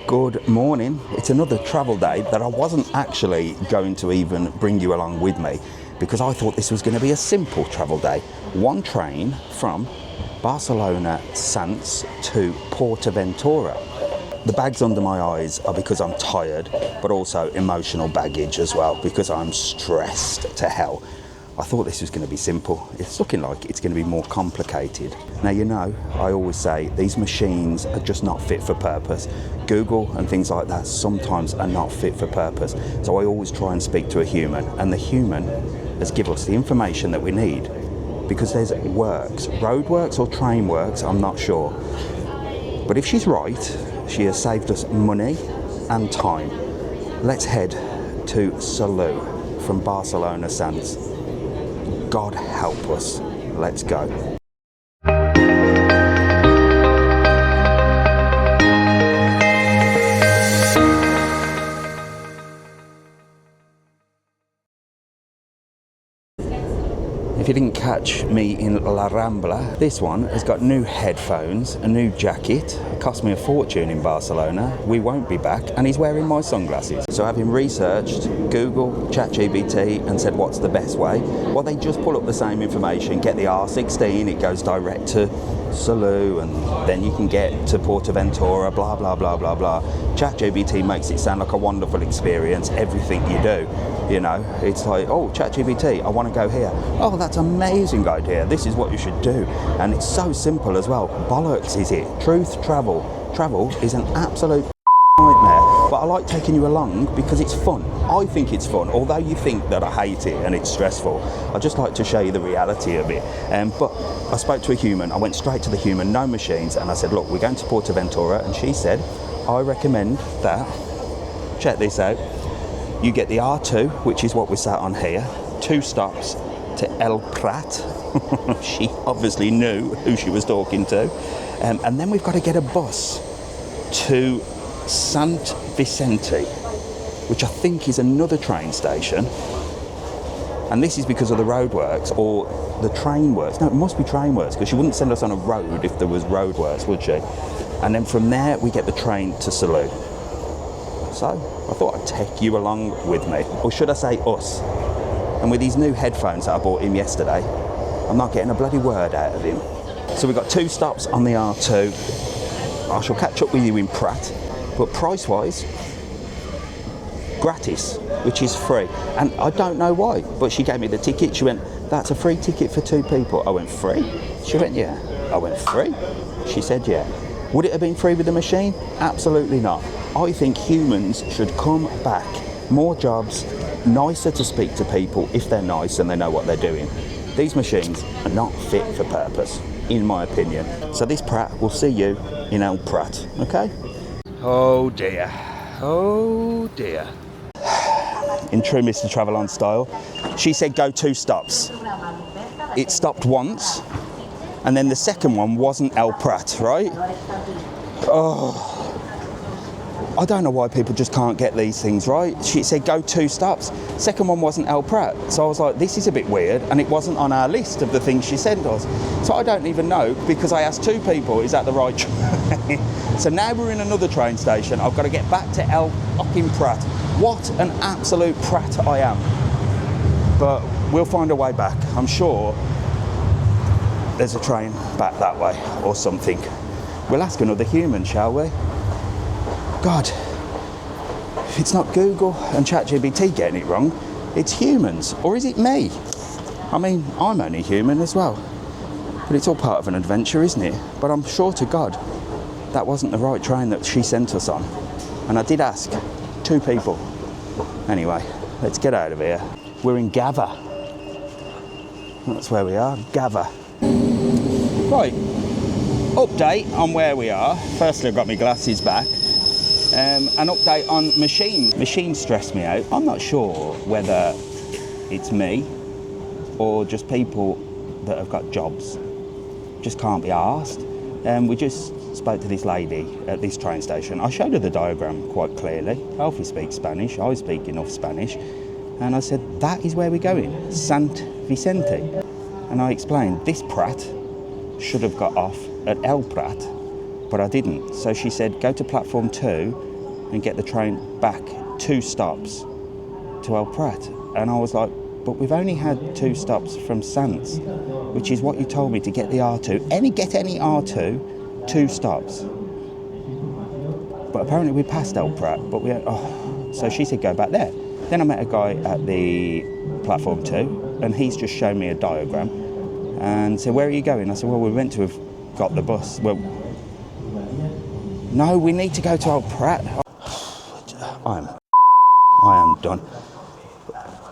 Good morning. It's another travel day that I wasn't actually going to even bring you along with me because I thought this was going to be a simple travel day. One train from Barcelona Sants to PortAventura. The bags under my eyes are because I'm tired, but also emotional baggage as well because I'm stressed to hell. I thought this was going to be simple. It's looking like it's going to be more complicated. Now, you know, I always say these machines are just not fit for purpose. Google and things like that sometimes are not fit for purpose. So I always try and speak to a human, and the human has given us the information that we need because there's works, road works or train works, I'm not sure. But if she's right, she has saved us money and time. Let's head to Salou from Barcelona Sants. God help us. Let's go. If you didn't catch me in La Rambla, this one has got new headphones, a new jacket. It cost me a fortune in Barcelona. We won't be back, and he's wearing my sunglasses. So having researched Google, ChatGPT, and said what's the best way, well, they just pull up the same information, get the R16, it goes direct to Salou, and then you can get to PortAventura, blah, blah, blah, blah, blah. ChatGPT makes it sound like a wonderful experience, everything you do. You know, it's like, oh, ChatGPT, I want to go here. Oh, that's an amazing idea. This is what you should do. And it's so simple as well. Bollocks is it. Truth, travel. Travel is an absolute nightmare. But I like taking you along because it's fun. I think it's fun, although you think that I hate it and it's stressful. I just like to show you the reality of it. But I spoke to a human. I went straight to the human, no machines. And I said, look, we're going to PortAventura. And she said, I recommend that, check this out, you get the R2, which is what we sat on here, 2 stops to El Prat. She obviously knew who she was talking to. And then we've got to get a bus to Sant Vicente, which I think is another train station. And this is because of the roadworks or the train works. No, it must be train works because she wouldn't send us on a road if there was roadworks, would she? And then from there, we get the train to Salou. So I thought I'd take you along with me, or should I say us. And with these new headphones that I bought him yesterday, I'm not getting a bloody word out of him. So we've got 2 stops on the R2. I shall catch up with you in Prat, but price-wise, gratis, which is free. And I don't know why, but she gave me the ticket. She went, that's a free ticket for 2 people. I went, free? She went, yeah. I went, free? She said, yeah. Would it have been free with the machine? Absolutely not. I think humans should come back. More jobs, nicer to speak to people if they're nice and they know what they're doing. These machines are not fit for purpose, in my opinion. So this Prat will see you in El Prat, okay? Oh dear, oh dear. In true Mr. TravelOn style, she said go 2 stops. It stopped once, and then the second one wasn't El Prat, right? Oh, I don't know why people just can't get these things right. She said go 2 stops. Second one wasn't El Prat. So I was like, this is a bit weird, and it wasn't on our list of the things she sent us. So I don't even know, because I asked 2 people, is that the right train? So now we're in another train station. I've got to get back to El fucking Prat. What an absolute prat I am. But we'll find a way back. I'm sure there's a train back that way or something. We'll ask another human, shall we? God, if it's not Google and ChatGPT getting it wrong, it's humans. Or is it me? I mean, I'm only human as well. But it's all part of an adventure, isn't it? But I'm sure to God that wasn't the right train that she sent us on. And I did ask 2 people. Anyway, let's get out of here. We're in Gava. That's where we are, Gava. Right, update on where we are. Firstly, I've got my glasses back. An update on machines. Machines stress me out. I'm not sure whether it's me or just people that have got jobs. Just can't be arsed. We just spoke to this lady at this train station. I showed her the diagram quite clearly. Alfie speaks Spanish, I speak enough Spanish. And I said, that is where we're going, Sant Vicente. And I explained, this Prat should have got off at El Prat, but I didn't. So she said, go to platform 2 and get the train back 2 stops to El Prat. And I was like, but we've only had 2 stops from Sants, which is what you told me to get the R2. Get any R2, 2 stops. But apparently we passed El Prat, but so she said go back there. Then I met a guy at the platform 2, and he's just shown me a diagram and said, where are you going? I said, well, we're meant to have got the bus. Well, no, we need to go to El Prat. I am done.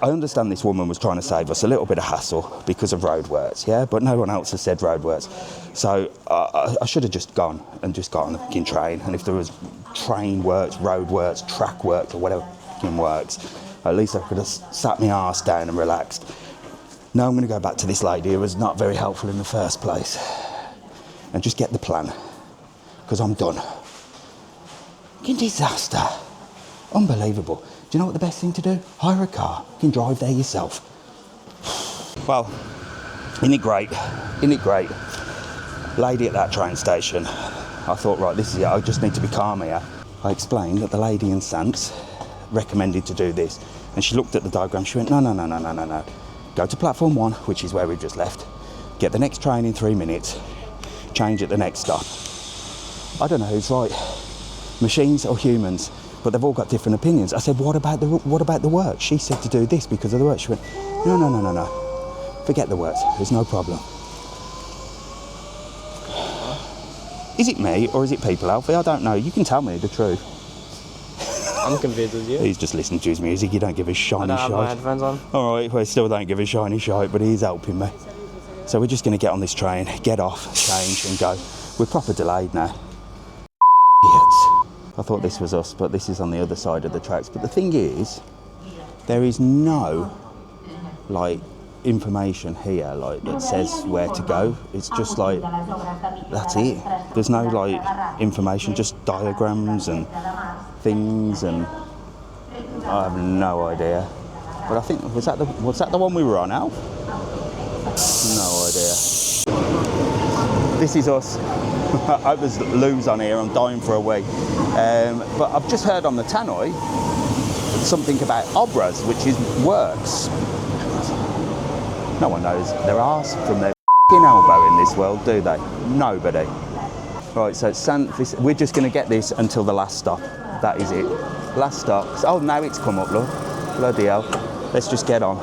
I understand this woman was trying to save us a little bit of hassle because of roadworks, yeah? But no one else has said roadworks. So I should have just gone on the fucking train. And if there was train works, roadworks, track works, or whatever fucking works, at least I could have sat my arse down and relaxed. No, I'm going to go back to this lady who was not very helpful in the first place and just get the plan, because I'm done. Fucking disaster. Unbelievable. Do you know what the best thing to do? Hire a car. You can drive there yourself. Well, isn't it great? Isn't it great? Lady at that train station. I thought, right, this is it. I just need to be calm here. I explained that the lady in Sants recommended to do this. And she looked at the diagram. She went, no. Go to platform 1, which is where we've just left. Get the next train in 3 minutes. Change at the next stop. I don't know who's right, machines or humans, but they've all got different opinions. I said, what about the work? She said to do this because of the work. She went, no. Forget the works. There's no problem. Is it me or is it people, Alfie? I don't know. You can tell me the truth. I'm confused with you. He's just listening to his music. He don't give a shiny shite. I don't have my headphones on. All right, well, he still don't give a shiny shite, but he's helping me. So we're just going to get on this train, get off, change and go. We're proper delayed now. Idiots. I thought this was us, but this is on the other side of the tracks. But the thing is, there is no, information here, that says where to go. It's just that's it. There's no, information, just diagrams and things, and I have no idea. But I think, was that the one we were on, Al? No idea. This is us. I hope there's loos on here. I'm dying for a wee. But I've just heard on the tannoy something about obras, which is works. No one knows their arse from their f***ing elbow in this world, do they? Nobody. Right, so we're just going to get this until the last stop. That is it. Last stop. Oh, now it's come up, look. Bloody hell. Let's just get on.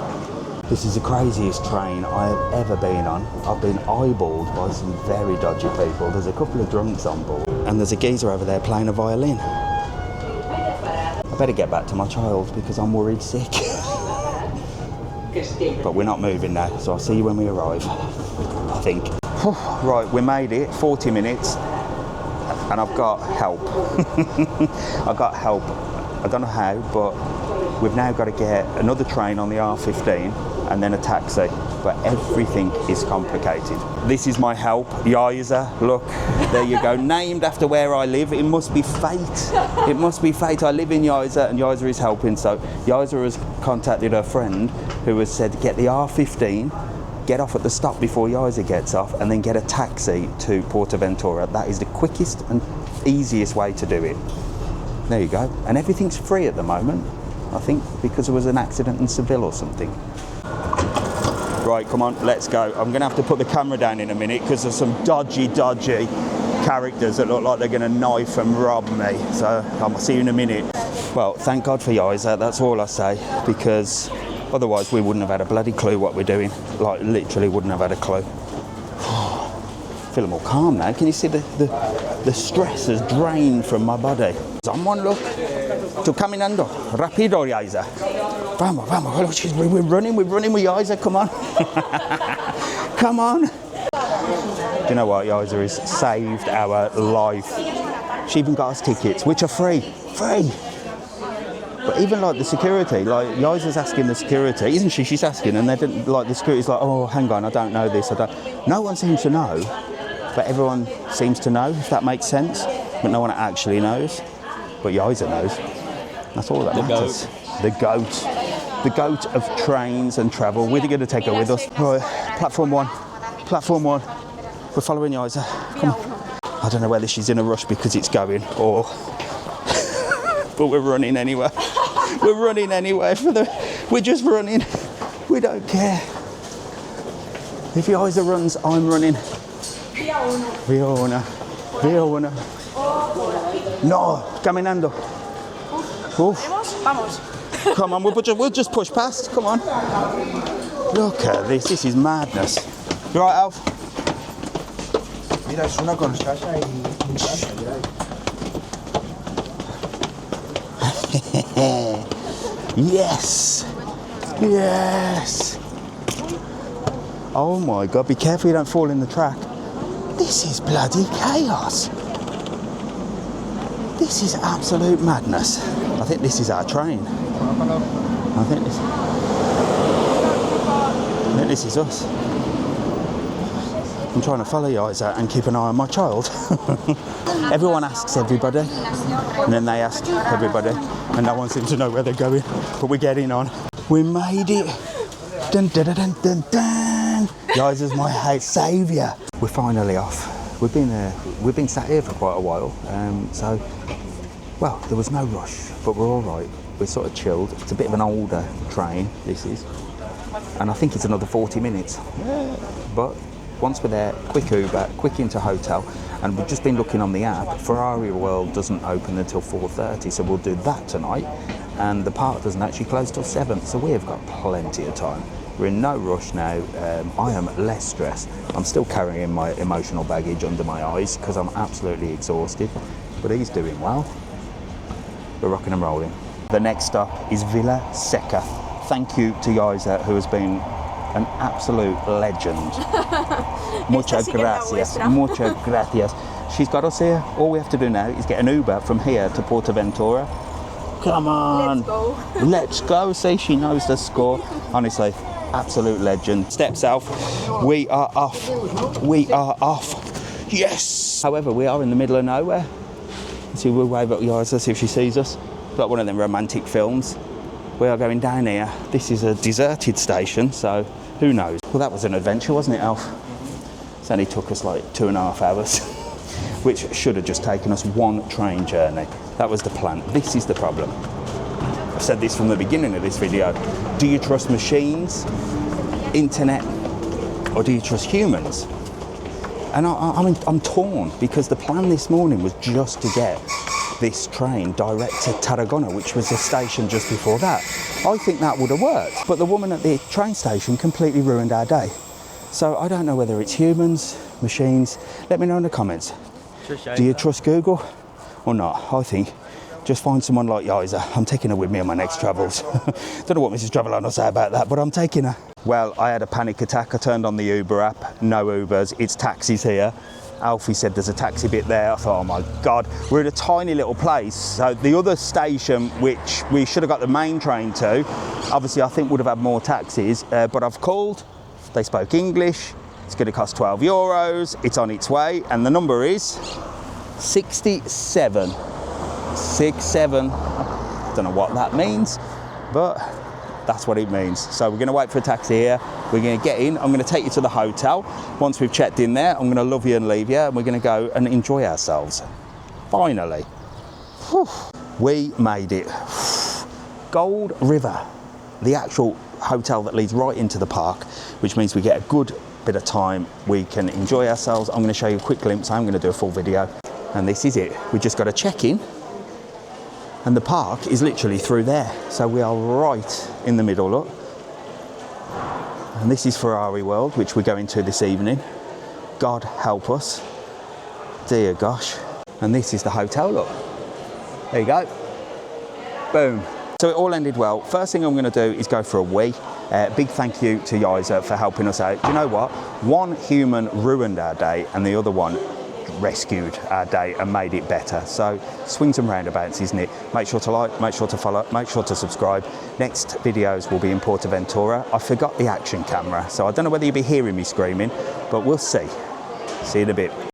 This is the craziest train I have ever been on. I've been eyeballed by some very dodgy people. There's a couple of drunks on board. And there's a geezer over there playing a violin. I better get back to my child because I'm worried sick. But we're not moving now, so I'll see you when we arrive, I think. Right, we made it, 40 minutes, and I've got help. I've got help. I don't know how, but we've now got to get another train on the R15 and then a taxi, but everything is complicated. This is my help, Yiza. Look, there you go, named after where I live. It must be fate. It must be fate. I live in Yiza and Yiza is helping, so Yiza has contacted her friend who has said get the R15, get off at the stop before Yiza gets off, and then get a taxi to PortAventura. That is the quickest and easiest way to do it. There you go. And everything's free at the moment, I think, because there was an accident in Seville or something. Right, come on, let's go. I'm going to have to put the camera down in a minute because there's some dodgy characters that look like they're going to knife and rob me. So I'll see you in a minute. Well, thank God for Yiza, that's all I say, because otherwise we wouldn't have had a bloody clue what we're doing. Literally wouldn't have had a clue. Feeling more calm now. Can you see the stress has drained from my body? Someone look. To caminando. Rapido, Yiza. Vamos. We're running with Yiza. Come on. Come on. Do you know what? Yiza has saved our life. She even got us tickets, which are free. But even the security, Yiza's asking the security, isn't she? She's asking, and they didn't, the security's oh, hang on, I don't know this. No one seems to know, but everyone seems to know, if that makes sense. But no one actually knows. But Yiza knows. That's all that matters. The goat of trains and travel. We're going to take her with us. Right, platform one. We're following Yiza. Come on. I don't know whether she's in a rush because it's going, or but we're running anyway. We're running anyway we're just running. We don't care. If Isa runs, I'm running. Via una. No, caminando. Vamos. Come on, we'll just push past. Come on. Look at this. This is madness. You right, Alf? Mira, es una con salsa y Yes. Yes. Oh my God, be careful you don't fall in the track. This is bloody chaos. This is absolute madness. I think this is our train. I think this is us. I'm trying to follow you guys out and keep an eye on my child. Everyone asks everybody, and then they ask everybody, and no one seems to know where they're going. But we're getting on. We made it. Dun dun dun dun dun dun. Guys, is my saviour. We're finally off. We've been sat here for quite a while, so well, there was no rush, but we're all right. We're sort of chilled. It's a bit of an older train, this is, and I think it's another 40 minutes. Yeah. But once we're there, quick Uber, quick into hotel, and we've just been looking on the app. PortAventura World doesn't open until 4:30, so we'll do that tonight. And the park doesn't actually close till 7, so we have got plenty of time. We're in no rush now. I am less stressed. I'm still carrying my emotional baggage under my eyes because I'm absolutely exhausted, but he's doing well. We're rocking and rolling. The next stop is Villa Seca. Thank you to Isa, who has been an absolute legend. Muchas gracias. Muchas gracias. She's got us here. All we have to do now is get an Uber from here to PortAventura. Come on. Let's go. Let's go. See, she knows the score. Honestly, absolute legend. Steps out. We are off. We are off. Yes. However, we are in the middle of nowhere. See, we'll wave at Isa, see if she sees us. Like one of them romantic films. We are going down here. This is a deserted station, so who knows? Well, that was an adventure, wasn't it, Alf? It only took us like 2.5 hours, which should have just taken us one train journey. That was the plan. This is the problem. I've said this from the beginning of this video. Do you trust machines, internet, or do you trust humans? And I'm torn, because the plan this morning was just to get this train direct to Tarragona, which was the station just before that. I think that would have worked, but the woman at the train station completely ruined our day. So I don't know whether it's humans, machines. Let me know in the comments. Do you trust Google or not? I think just find someone like Isa. I'm taking her with me on my next travels. Don't know what Mrs. TravelON will say about that, but I'm taking her. Well, I had a panic attack. I turned on the Uber app. No Ubers. It's taxis here. Alfie said there's a taxi bit there. I thought, oh my God, we're at a tiny little place. So the other station, which we should have got the main train to, obviously I think would have had more taxis, but I've called, they spoke English, it's going to cost €12, it's on its way, and the number is 67. 67, don't know what that means, but that's what it means. So we're going to wait for a taxi here. We're going to get in. I'm going to take you to the hotel. Once we've checked in there, I'm going to love you and leave you, and we're going to go and enjoy ourselves. Finally. Whew. We made it. Gold River, the actual hotel that leads right into the park, which means we get a good bit of time. We can enjoy ourselves. I'm going to show you a quick glimpse. I'm going to do a full video. And this is it. We just got to check in. And the park is literally through there. So we are right in the middle, look. And this is PortAventura World, which we're going to this evening. God help us. Dear gosh. And this is the hotel, look. There you go. Boom. So it all ended well. First thing I'm going to do is go for a wee. Big thank you to Isa for helping us out. Do you know what? One human ruined our day and the other one rescued our day and made it better. So swings and roundabouts, isn't it? Make sure to like, make sure to follow, make sure to subscribe. Next videos will be in PortAventura. I forgot the action camera, so I don't know whether you'll be hearing me screaming, but we'll see. See you in a bit.